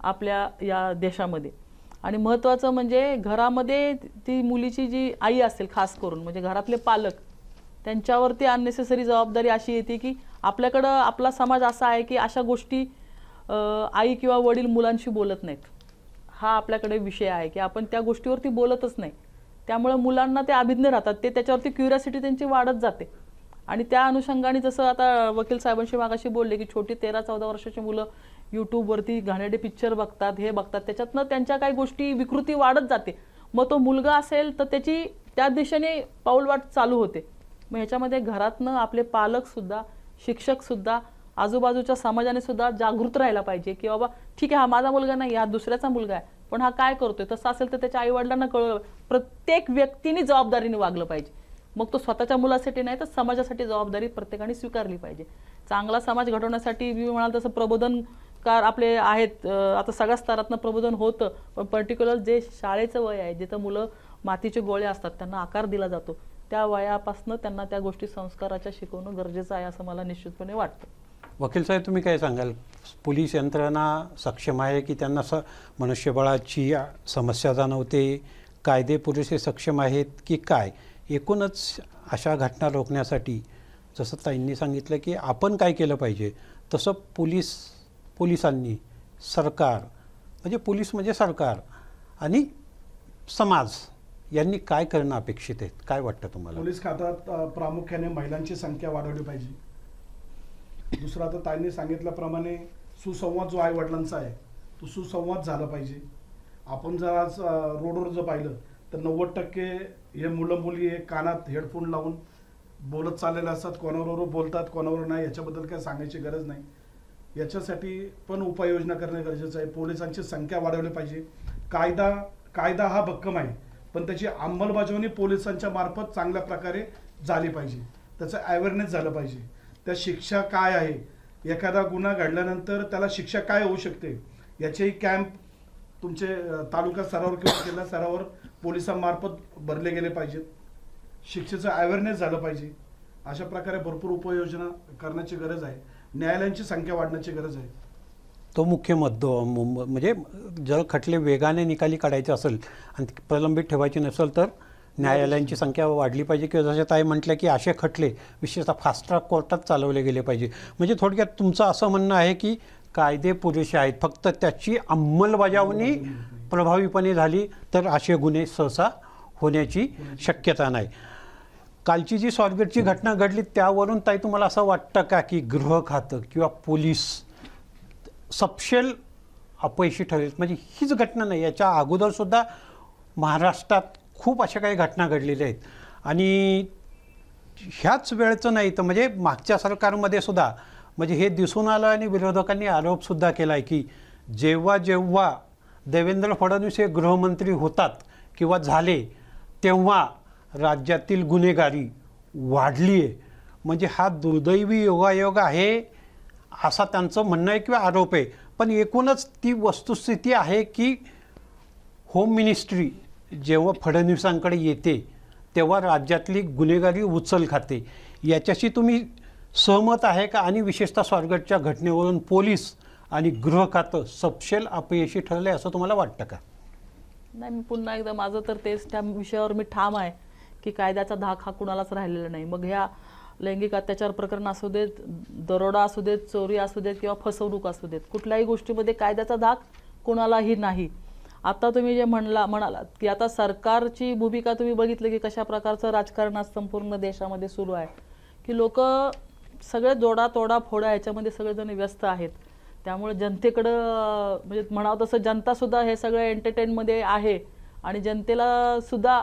आपल्या या देशामध्ये. आणि महत्त्वाचं म्हणजे घरामध्ये ती मुलीची जी आई असेल, खास करून म्हणजे घरातले पालक, त्यांच्यावरती अननेसेसरी जबाबदारी अशी येते की आपल्याकडं आपला समाज असा आहे की अशा गोष्टी आई किंवा वडील मुलांशी बोलत नाहीत. हा आपल्याकडे विषय आहे की आपण त्या गोष्टीवरती बोलतच नाही. त्यामुळे मुलांना ते अभिज्ञ राहतात, ते त्याच्यावरती क्युरियोसिटी त्यांची वाढत जाते. आणि त्या अनुषंगाने जसं आता वकील साहेबांशी मागाशी बोलले की छोटी 13-14 वर्षाची मुलं यूट्यूबवरती घाणेरडे पिक्चर बघतात, हे बघतात, त्याच्यातनं त्यांच्या काही गोष्टी विकृती वाढत जाते. मग तो मुलगा असेल तर त्याची त्या दिशेने पाऊलवाट चालू होते. मग ह्याच्यामध्ये घरातनं आपले पालकसुद्धा, शिक्षकसुद्धा, आजूबाजूच्या समाजाने सुद्धा जागृत राहायला पाहिजे की बाबा ठीक आहे, हा माझा मुलगा नाही, हा दुसऱ्याचा मुलगा आहे, पण हा काय करतोय, तसं असेल तर त्याच्या आईवडिलांना कळलं. प्रत्येक व्यक्तीने जबाबदारीने वागलं पाहिजे. मग तो स्वतःच्या मुलासाठी नाही तर समाजासाठी जबाबदारी प्रत्येकाने स्वीकारली पाहिजे. चांगला समाज घडवण्यासाठी मी म्हणाल तसं प्रबोधनकार आपले आहेत. आता सगळ्या स्तरातनं प्रबोधन होतं, पण पर्टिक्युलर जे शाळेचं वय आहे, जिथं मुलं मातीचे गोळे असतात, त्यांना आकार दिला जातो, त्या वयापासून त्यांना त्या गोष्टी संस्काराच्या शिकवणं गरजेचं आहे असं मला निश्चितपणे वाटतं. वकील साहेब, तुम्ही काय सांगाल? पोलीस यंत्रणा सक्षम आहे की त्यांना मनुष्यबळाची समस्या जाणवते, कायदे पुरेसे सक्षम आहेत की काय? एकूणच अशा घटना रोखण्यासाठी जसं ताईंनी सांगितलं की आपण काय केलं पाहिजे, तसं पोलिसांनी, सरकार म्हणजे पोलीस म्हणजे सरकार आणि समाज यांनी काय करणं अपेक्षित आहे? काय वाटतं तुम्हाला? पोलीस खात्यात प्रामुख्याने महिलांची संख्या वाढवली पाहिजे. दुसरा तर ताईंनी सांगितल्याप्रमाणे सुसंवाद जो आई वडिलांचा आहे तो सुसंवाद झाला पाहिजे. आपण जर आज रोडवर जर पाहिलं तर 90% हे मुलं मुली हे कानात हेडफोन लावून बोलत चाललेले असतात. कोणाबरोबर बोलतात कोणाबरोबर नाही याच्याबद्दल काय सांगायची गरज नाही. याच्यासाठी पण उपाययोजना करणे गरजेचं आहे. पोलिसांची संख्या वाढवली पाहिजे. कायदा हा भक्कम आहे पण त्याची अंमलबजावणी पोलिसांच्या मार्फत चांगल्या प्रकारे झाली पाहिजे. त्याचं अवेअरनेस झालं पाहिजे. त्या शिक्षा काय आहे, एखादा गुन्हा घडल्यानंतर त्याला शिक्षा काय होऊ शकते याचेही कॅम्प तुमचे तालुका स्तरावर किंवा जिल्हा स्तरावर पोलिसांमार्फत भरले गेले पाहिजेत. शिक्षेचं अवेअरनेस झालं पाहिजे. अशा प्रकारे भरपूर उपाययोजना करण्याची गरज आहे. न्यायालयांची संख्या वाढण्याची गरज आहे. तो मुख्य मुद्दा म्हणजे जर खटले वेगाने निकाली काढायचे असेल आणि प्रलंबित ठेवायचे नसेल तर न्यायालयांची संख्या वाढली पाहिजे किंवा जसे ताई म्हटलं की असे खटले विशेषतः फास्ट ट्रॅक कोर्टात चालवले गेले पाहिजे. म्हणजे थोडक्यात तुमचं असं म्हणणं आहे की कायदे पुरेसे आहेत, फक्त त्याची अंमलबजावणी प्रभावीपणे झाली तर असे गुन्हे सहसा होण्याची शक्यता नाही. कालची जी स्वारगेटची घटना घडली त्यावरून ताई तुम्हाला असं वाटतं का की गृह खातं किंवा पोलीस सपशेल अपयशी ठरलेत? म्हणजे हीच घटना नाही, याच्या अगोदरसुद्धा महाराष्ट्रात खूप अशा काही घटना घडलेल्या आहेत आणि ह्याच वेळचं नाही तर म्हणजे मागच्या सरकारमध्ये सुद्धा म्हणजे हे दिसून आलं आणि विरोधकांनी आरोपसुद्धा केला आहे की जेव्हा जेव्हा देवेंद्र फडणवीस हे गृहमंत्री होतात किंवा झाले तेव्हा राज्यातील गुन्हेगारी वाढली आहे. म्हणजे हा दुर्दैवी योगायोग आहे असा त्यांचं म्हणणं आहे किंवा आरोप आहे. पण एकूणच ती वस्तुस्थिती आहे की होम मिनिस्ट्री जेव्हा फडणवीसांकडे येते तेव्हा राज्यातली गुन्हेगारी उचल खाते. याच्याशी तुम्ही सहमत आहे का? आणि विशेषतः स्वारगेटच्या घटनेवरून पोलीस आणि गृह खातं सपशेल अपयशी ठरले असं तुम्हाला वाटतं का? नाही, मी पुन्हा एकदा माझं तर तेच त्या विषयावर मी ठाम आहे की कायद्याचा धाक हा कुणालाच राहिलेला नाही. मग ह्या लैंगिक अत्याचार प्रकरण असू देत, दरोडा असू देत, चोरी असू देत किंवा फसवणूक असू देत, कुठल्याही गोष्टीमध्ये कायद्याचा धाक कुणालाही नाही. आता तुम्ही जे म्हणालात की आता सरकारची भूमिका तुम्ही बघितलं की कशा प्रकारचं राजकारण आज संपूर्ण देशामध्ये सुरू आहे की लोक सगळे जोडा तोडा फोडा ह्याच्यामध्ये सगळेजण व्यस्त आहेत. त्यामुळे जनतेकडं म्हणजे म्हणावं तसं जनतासुद्धा हे सगळं एंटरटेनमध्ये आहे आणि जनतेला सुद्धा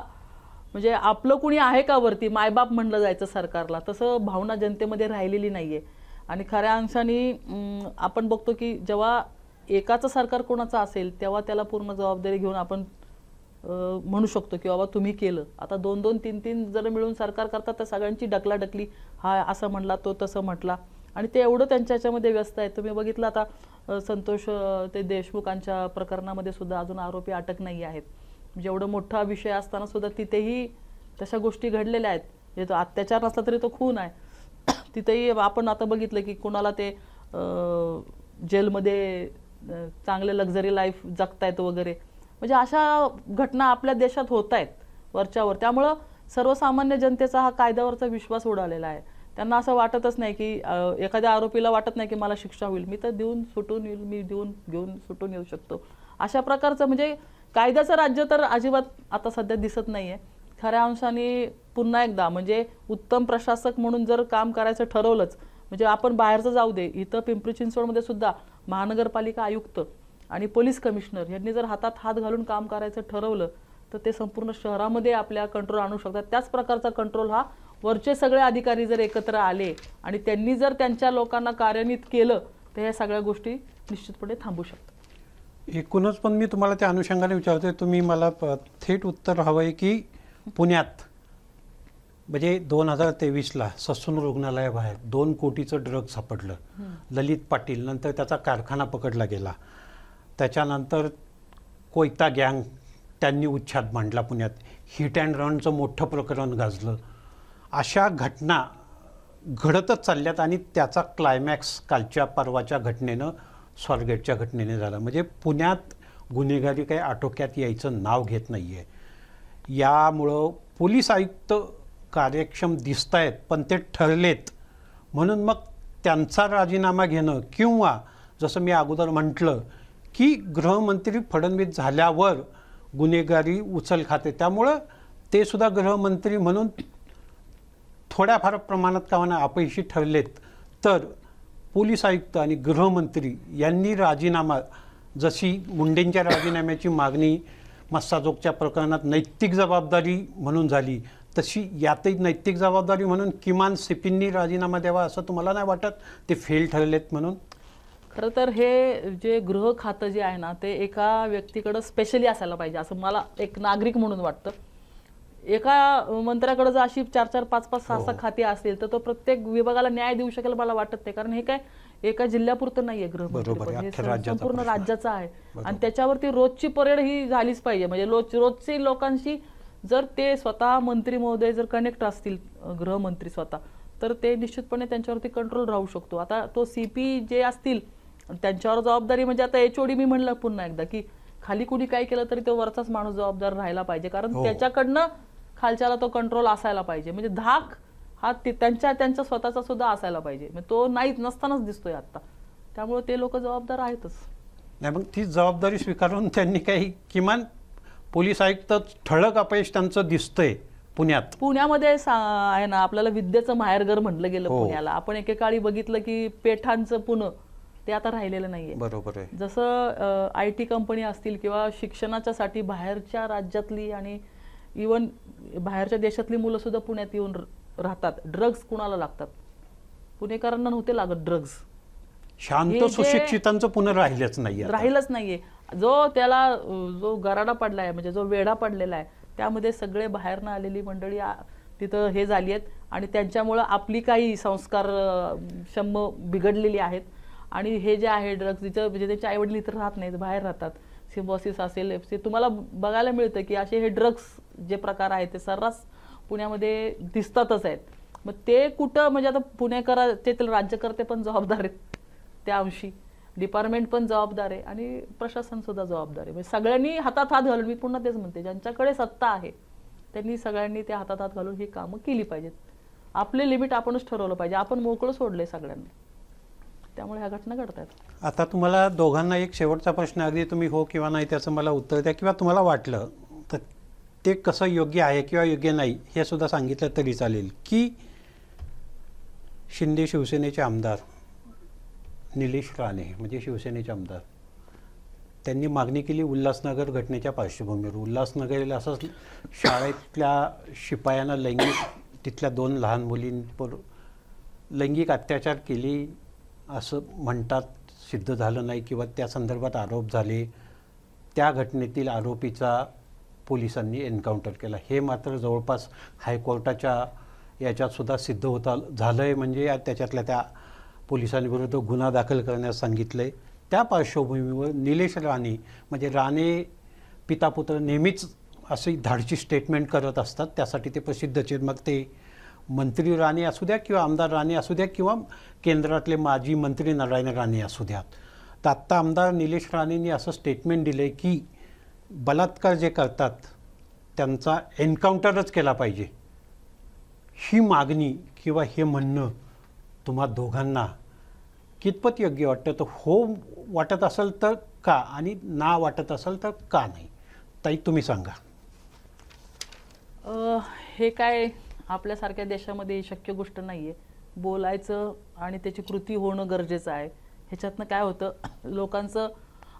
म्हणजे आपलं कुणी आहे का वरती मायबाप म्हणलं जायचं सरकारला, तसं भावना जनतेमध्ये राहिलेली नाही आहे. आणि खऱ्या अंशाने आपण बघतो की जेव्हा एकाचं सरकार कोणाचं असेल तेव्हा त्याला पूर्ण जबाबदारी घेऊन आपण म्हणू शकतो की बाबा तुम्ही केलं. आता 2-2, 3-3 जण मिळून सरकार करतात तर सगळ्यांची ढकलाढकली, हा असं म्हणला तो तसं म्हटला आणि ते एवढं त्यांच्या ह्याच्यामध्ये व्यस्त आहे. तुम्ही बघितलं आता संतोष ते देशमुखांच्या प्रकरणामध्ये सुद्धा अजून आरोपी अटक नाही आहेत. म्हणजे एवढं मोठा विषय असताना सुद्धा तिथेही तशा गोष्टी घडलेल्या आहेत. म्हणजे तो अत्याचार नसला तरी तो खून आहे. तिथेही आपण आता बघितलं की कोणाला ते जेलमध्ये चांगले लक्झरी लाईफ जगतायत वगैरे. म्हणजे अशा घटना आपल्या देशात होत आहेत वरच्यावर. त्यामुळं सर्वसामान्य जनतेचा हा कायद्यावरचा विश्वास उडालेला आहे. त्यांना असं वाटतच नाही की एखाद्या आरोपीला वाटत नाही की मला शिक्षा होईल, मी तर देऊन सुटून येईल, मी घेऊन सुटून येऊ शकतो. अशा प्रकारचं म्हणजे कायद्याचं राज्य तर अजिबात आता सध्या दिसत नाही आहे. खऱ्या अंशाने पुन्हा एकदा म्हणजे उत्तम प्रशासक म्हणून जर काम करायचं ठरवलंच म्हणजे आपण बाहेरचं जाऊ दे, इथं पिंपरी चिंचवडमध्ये सुद्धा महानगरपालिका आयुक्त आणि पोलीस कमिशनर यांनी जर हातात हात घालून काम करायचं ठरवलं तर ते संपूर्ण शहरामध्ये आपल्या कंट्रोल आणू शकतात. त्याच प्रकारचा कंट्रोल हा वरचे सगळे अधिकारी जर एकत्र आले आणि त्यांनी जर त्यांच्या लोकांना कार्यान्वित केलं तर ह्या सगळ्या गोष्टी निश्चितपणे थांबू शकतात. एकूणच पण मी तुम्हाला त्या अनुषंगाने विचारतोय, तुम्ही मला थेट उत्तर हवं आहे की पुण्यात म्हणजे 2023ला ससून रुग्णालयाबाहेर 2 कोटीचं ड्रग सापडलं. ललित पाटील नंतर त्याचा कारखाना पकडला गेला. त्याच्यानंतर कोयता गँग त्यांनी उच्छाद मांडला पुण्यात. हिट अँड रनचं मोठं प्रकरण गाजलं. अशा घटना घडतच चालल्यात आणि त्याचा क्लायमॅक्स कालच्या परवाच्या घटनेनं स्वारगेटच्या घटनेने झाला. म्हणजे पुण्यात गुन्हेगारी काही आटोक्यात यायचं नाव घेत नाही आहे. यामुळं पोलीस आयुक्त कार्यक्षम दिसत आहेत पण ते ठरलेत म्हणून मग त्यांचा राजीनामा घेणं किंवा जसं मी अगोदर म्हटलं की गृहमंत्री फडणवीस झाल्यावर गुन्हेगारी उचल खाते त्यामुळं ते सुद्धा गृहमंत्री म्हणून थोड्याफार प्रमाणात का होईना अपयशी ठरलेत तर पोलीस आयुक्त आणि गृहमंत्री यांनी राजीनामा, जशी मुंडेंच्या राजीनाम्याची मागणी मस्साजोगच्या प्रकरणात नैतिक जबाबदारी म्हणून झाली, तशी यातही नैतिक जबाबदारी म्हणून किमान सीपींनी राजीनामा द्यावा असं तुम्हाला नाही वाटत? ते फेल ठरलेत म्हणून. खरं तर हे जे गृह खातं जे आहे ना, ते एका व्यक्तीकडं स्पेशली असायला पाहिजे असं मला एक नागरिक म्हणून वाटतं. एका मंत्र्याकडे जर अशी 4-4, 5-5, 6-6 खाती असतील तर तो प्रत्येक विभागाला न्याय देऊ शकेल मला वाटत नाही. कारण हे काय एका जिल्ह्यापुरतं नाहीये गृहमंत्री, हे संपूर्ण राज्याचं आहे. आणि त्याच्यावरती रोजची परेड ही झालीच पाहिजे. म्हणजे रोजची लोकांशी जर ते स्वतः मंत्री महोदय जर कनेक्ट असतील, गृहमंत्री स्वतः, तर ते निश्चितपणे त्यांच्यावरती कंट्रोल राहू शकतो. आता तो सीपी जे असतील त्यांच्यावर जबाबदारी, म्हणजे आता HOD मी म्हणलं पुन्हा एकदा की खाली कुणी काय केलं तरी तो वरचाच माणूस जबाबदार राहायला पाहिजे. कारण त्याच्याकडनं खालच्याला तो कंट्रोल असायला पाहिजे. म्हणजे धाक हा त्यांच्या स्वतःचा सुद्धा असायला पाहिजे. तो नसतानाच दिसतोय आता. त्यामुळे ते लोक जबाबदार आहेतच. नाही, मग ती जबाबदारी स्वीकारून त्यांनी काही किमान पोलीस आयुक्त ठळक अपयश त्यांचं दिसतंय पुण्यामध्ये आहे ना. आपल्याला विद्येचं माहेरघर म्हटलं गेलं पुण्याला. आपण एकेकाळी बघितलं की पेठांचं पुणे ते आता राहिलेलं नाहीये. बरोबर आहे. जसं IT कंपनी असतील किंवा शिक्षणाच्या साठी बाहेरच्या राज्यातली आणि इवन बाहेरच्या देशातली मुलं सुद्धा पुण्यात येऊन राहतात. ड्रग्ज कुणाला लागतात? पुणेकरांना नव्हते लागत ड्रग्ज. शांत सुशिक्षितांचं पुणे राहिलंच नाहीये. जो गराडा पडलाय, म्हणजे जो वेढा पडलेला आहे, त्यामध्ये सगळे बाहेरनं आलेली मंडळी तिथं हे झाली आहेत. आणि त्यांच्यामुळं आपली काही संस्कार क्षम बिघडलेली आहेत. आणि हे जे आहे ड्रग्ज, म्हणजे त्याचे आईवडील इथं राहत नाहीत, बाहेर राहतात. सिम्बॉसिस असेल, तुम्हाला बघायला मिळतं की असे हे ड्रग्स जे प्रकार आहेत ते सर्रास पुण्यामध्ये दिसतातच आहेत. मग ते कुठं, म्हणजे आता पुणेकरांचे राज्यकर्ते पण जबाबदार आहेत त्या अंशी, डिपार्टमेंट पण जबाबदार आहे आणि प्रशासन सुद्धा जबाबदार आहे. म्हणजे सगळ्यांनी हातात हात घालून, मी पुन्हा तेच म्हणते, ज्यांच्याकडे सत्ता आहे त्यांनी सगळ्यांनी त्या हातात हात घालून ही कामं केली पाहिजेत. आपले लिमिट आपणच ठरवलं पाहिजे. आपण मोकळं सोडलंय सगळ्यांना, त्यामुळे ह्या घटना घडतात. आता तुम्हाला दोघांना एक शेवटचा प्रश्न, अगदी तुम्ही हो किंवा नाही त्याचं मला उत्तर द्या, किंवा तुम्हाला वाटलं तर ते कसं योग्य आहे किंवा योग्य नाही हे सुद्धा सांगितलं तरी चालेल, की शिंदे शिवसेनेचे आमदार निलेश राणे, म्हणजे शिवसेनेचे आमदार, त्यांनी मागणी केली उल्हासनगर घटनेच्या पार्श्वभूमीवर. उल्हासनगरला असं शाळेतल्या शिपायांना तिथल्या 2 लहान मुलींवर लैंगिक अत्याचार केली असं म्हणतात, सिद्ध झालं नाही किंवा त्या संदर्भात आरोप झाले. त्या घटनेतील आरोपीचा पोलिसांनी एन्काउंटर केला. हे मात्र जवळपास हायकोर्टाच्या याच्यातसुद्धा सिद्ध झालं आहे. म्हणजे त्याच्यातल्या त्या पोलिसांविरुद्ध गुन्हा दाखल करण्यास सांगितलं आहे. त्या पार्श्वभूमीवर निलेश राणे, म्हणजे राणे पितापुत्र नेहमीच अशी धाडची स्टेटमेंट करत असतात, त्यासाठी ते प्रसिद्धच आहेत. मग ते मंत्री राणे असू द्या किंवा आमदार राणे असू द्या किंवा केंद्रातले माजी मंत्री नारायण राणे असू द्यात. तर आत्ता आमदार निलेश राणेंनी असं स्टेटमेंट दिलं आहे की बलात्कार जे करतात त्यांचा एन्काउंटरच केला पाहिजे. ही मागणी किंवा हे म्हणणं तुम्हा दोघांना कितपत योग्य वाटतं? तर हो वाटत असेल तर का, आणि ना वाटत असेल तर का नाही? ताई तुम्ही सांगा. हे काय आपल्यासारख्या देशामध्ये शक्य गोष्ट नाहीये. बोलायचं आणि त्याची कृती होणं गरजेचं आहे. ह्याच्यातनं काय होतं, लोकांचं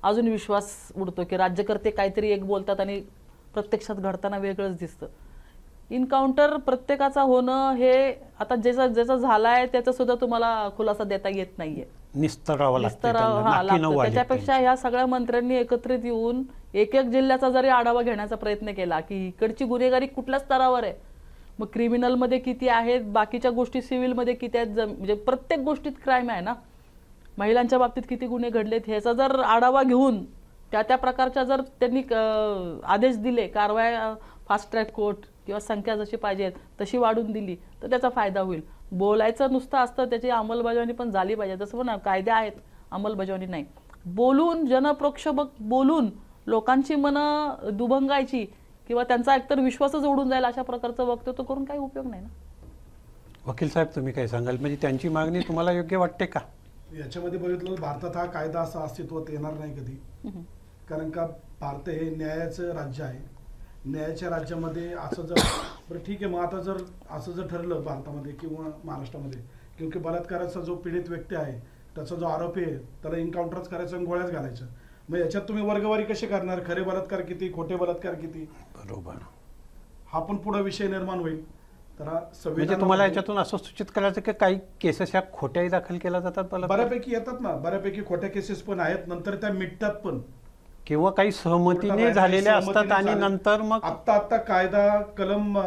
अजून विश्वास उडतो की राज्यकर्ते काहीतरी एक बोलतात आणि प्रत्यक्षात घडताना वेगळंच दिसतं. इन्काउंटर प्रत्येकाचा होणं हे आता ज्याचा झालाय त्याचा सुद्धा तुम्हाला खुलासा देता येत नाहीये. निस्तरावं लागतं. त्याच्यापेक्षा ह्या सगळ्या मंत्र्यांनी एकत्रित येऊन एक जिल्ह्याचा जरी आढावा घेण्याचा प्रयत्न केला की इकडची गुन्हेगारी कुठल्या स्तरावर आहे, मग क्रिमिनलमध्ये किती आहेत, बाकीच्या गोष्टी सिव्हिलमध्ये किती आहेत, म्हणजे प्रत्येक गोष्टीत क्राईम आहे ना, महिलांच्या बाबतीत किती गुन्हे घडलेत, ह्याचा जर आढावा घेऊन त्या प्रकारच्या जर त्यांनी आदेश दिले, कारवाई फास्ट ट्रॅक कोर्ट किंवा संख्या जशी पाहिजे तशी वाढून दिली तर त्याचा फायदा होईल. बोलायचं नुसतं असतं, त्याची अंमलबजावणी पण झाली पाहिजे. तसं पण कायदे आहेत, अंमलबजावणी नाही. बोलून जनप्रोक्षबक बोलून लोकांची मनं दुभंगायची किंवा त्यांचा एकतर विश्वासच उडून जाईल अशा प्रकारचं वक्तव्य करून काही उपयोग नाही ना. वकील साहेब तुम्ही काय सांगाल, म्हणजे त्यांची मागणी तुम्हाला योग्य वाटते का? याच्यामध्ये बघितलं भारतात हा कायदा असा अस्तित्वात येणार नाही कधी. कारण का भारत हे न्यायाचं राज्य आहे. न्यायाच्या राज्यामध्ये असं जर बरं ठीक आहे, मग आता जर असं जर ठरलं भारतामध्ये किंवा महाराष्ट्रामध्ये, क्योंकि बलात्काराचा जो पीडित व्यक्ती आहे त्याचा जो आरोपी आहे त्याला एन्काउंटरच करायचं आणि गोळ्याच घालायचं. मग याच्यात तुम्ही वर्गवारी कशी करणार? खरे बलात्कार किती, खोटे बलात्कार किती? बरोबर. हा पण पुढे विषय निर्माण होईल. तर हा म्हणजे संविधान तुम्हाला याच्यातून असं सूचित करायचं की काही केसेस ह्या खोट्याही दाखल केल्या जातात बऱ्यापैकी येतात ना, बऱ्यापैकी खोट्या केसेस पण आहेत, नंतर त्या मिटतात पण, किंवा काही सहमतीने झालेल्या असतात आणि नंतर मग आता कायदा कलम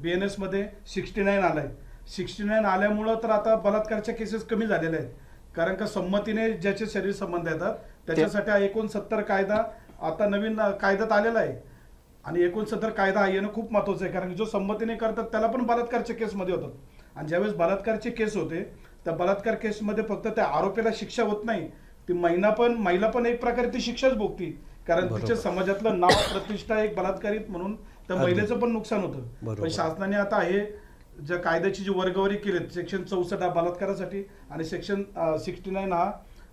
BNS मध्ये 69 आलाय. 69 आल्यामुळं तर आता बलात्कारच्या केसेस कमी झालेल्या आहेत, कारण का संमतीने ज्याचे शरीर संबंध येतात त्याच्यासाठी हा 69 कायदा आता नवीन कायद्यात आलेला आहे. आणि 69 कायदा येणं खूप महत्वाचं आहे, कारण की जो संमतीने करतात त्याला पण बलात्कारच्या केसमध्ये होतात. आणि ज्यावेळेस बलात्कारची केस होते त्या बलात्कार केसमध्ये फक्त त्या आरोपीला शिक्षा होत नाही, ती महिला पण एक प्रकारे ती शिक्षाच भोगती, कारण तिच्या समाजातलं नाव प्रतिष्ठा एक बलात्कारित म्हणून त्या महिलेचं पण नुकसान होतं. पण शासनाने आता हे ज्या कायद्याची जी वर्गवारी केली, सेक्शन 64 हा बलात्कारासाठी आणि सेक्शन 69 हा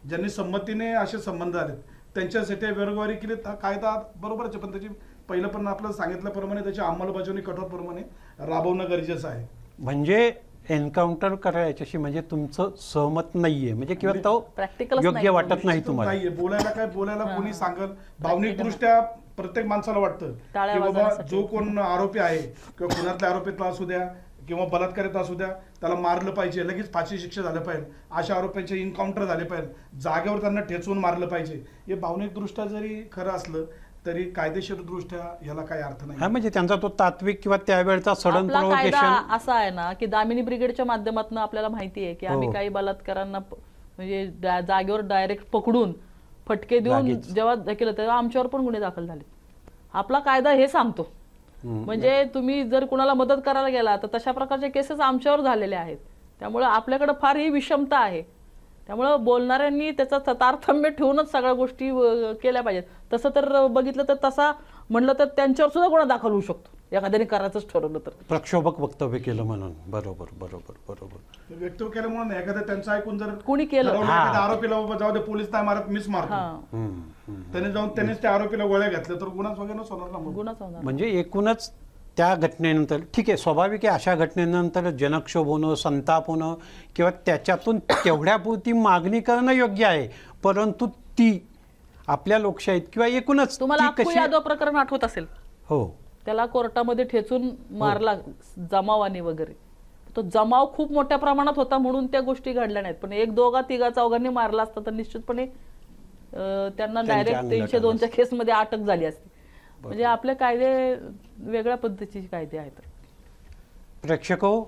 ज्यांनी संमतीने असे संबंध आलेत त्यांच्यासाठी वर्गवारी केली. हा कायदा बरोबरच आहे, पण त्याची पहिलं पण आपल्याला सांगितल्याप्रमाणे त्याची अंमलबजावणी कठोरप्रमाणे राबवणं गरजेचं आहे. म्हणजे एन्काउंटर करायच्याशी म्हणजे तुमचं सहमत नाहीये, म्हणजे किंवा तो प्रॅक्टिकल योग्य वाटत नाही तुम्हाला? नाहीये बोलायला कोणी सांगल, भावनिक दृष्ट्या प्रत्येक माणसाला वाटतं की बाबा जो कोण आरोपी आहे किंवा खुनातल्या आरोपीतला असू द्या किंवा बलात्कारित असू द्या त्याला मारलं पाहिजे, लगेच फाशी शिक्षा झालं पाहिजे, अशा आरोपींचे एन्काउंटर झाले पाहिजे, जागेवर त्यांना ठेचून मारलं पाहिजे. हे भावनिक दृष्ट्या जरी खरं असलं तरी कायदेशीर दृष्ट्या याला काही अर्थ नाही. हा, म्हणजे त्यांचा तो तात्विक किंवा त्यावेळचा सडन आपला कायदा प्रोव्होकेशन असा आहे ना की दामिनी ब्रिगेडच्या माध्यमातून आपल्याला माहिती आहे की आम्ही काही बलात्कारांना म्हणजे जागेवर डायरेक्ट पकडून फटके देऊन जेव्हा केलं तेव्हा आमच्यावर पण गुन्हे दाखल झाले. आपला कायदा हे सांगतो. म्हणजे तुम्ही जर कुणाला मदत करायला गेला तर तशा प्रकारचे केसेस आमच्यावर झालेले आहेत. त्यामुळे आपल्याकडे फार ही विषमता आहे. त्यामुळे बोलणाऱ्यांनी त्याचा तारतम्य ठेवूनच सगळ्या गोष्टी केल्या पाहिजेत. तसं तर बघितलं तर तसा म्हणलं तर त्यांच्यावर सुद्धा गुन्हा दाखल होऊ शकतो एखाद्याने करायचंच ठरवलं तर. प्रक्षोभक वक्तव्य केलं म्हणून. बरोबर बरोबर बरोबर. व्यक्तव्य केलं म्हणून एखाद्या त्यांचं ऐकून जर कुणी केलं एखाद्या आरोपीला बाबा जाऊ दे पोलीस नाही मारत मीच मारतो, त्याने जाऊन त्यानेच त्या आरोपीला गोळ्या घातल्या तर गुन्हाच वगैरे होणार ना. गुन्हाच होणार. म्हणजे एकूणच त्या घटनेनंतर ठीक आहे, स्वाभाविक आहे अशा घटनेनंतर जनक्षोभ होणं, संताप होणं किंवा त्याच्यातून तेवढ्यापुरती मागणी करणं योग्य आहे, परंतु ती आपल्या लोकशाहीत किंवा एकूणच तुम्हाला ती अक्कू कशी यादव प्रकरण आठवत असेल. हो, त्याला कोर्टामध्ये ठेचून मारला जमावाने वगैरे. तो जमाव खूप मोठ्या प्रमाणात होता म्हणून त्या गोष्टी घडल्या नाहीत. पण एक दोघा तिघा चौघांनी मारला असता तर निश्चितपणे त्यांना डायरेक्ट 302च्या केसमध्ये अटक झाली असती. म्हणजे आपले कायदे वेगळ्या पद्धतीचे कायदे आहेत. प्रेक्षको,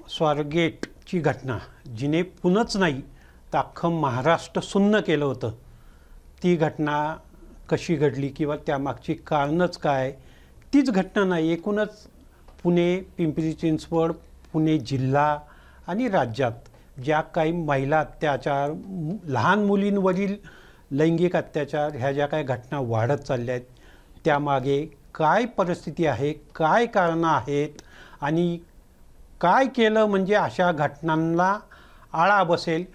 स्वारगेटची घटना जिने पुणंच नाही तर अख्खं महाराष्ट्र सुन्न केलं होतं, ती घटना कशी घडली किंवा त्यामागची कारणच काय, तीच घटना नाही, एकूणच पुणे, पिंपरी चिंचवड, पुणे जिल्हा आणि राज्यात ज्या काही महिला अत्याचार, लहान मुलींवरील लैंगिक अत्याचार ह्या ज्या काही घटना वाढत चालल्या आहेत त्यामागे काय परिस्थिती आहे, काय कारणं आहेत आणि काय केलं म्हणजे अशा घटनांना आळा बसेल,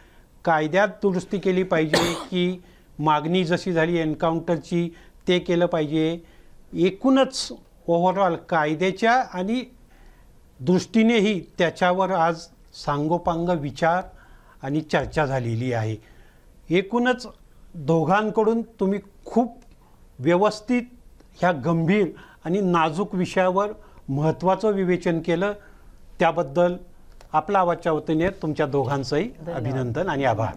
कायद्यात दुरुस्ती केली पाहिजे की मागणी जशी झाली एन्काउंटरची ते केलं पाहिजे. एकूणच ओव्हरऑल कायद्याच्या आणि दृष्टीनेही त्याच्यावर आज सांगोपांग विचार आणि चर्चा झालेली आहे. एकूणच दोघांकडून तुम्ही खूप व्यवस्थित ह्या गंभीर आणि नाजूक विषयावर महत्त्वाचं विवेचन केलं, त्याबद्दल आपला आवाजच्या वतीने तुमच्या दोघांचंही अभिनंदन आणि आभार.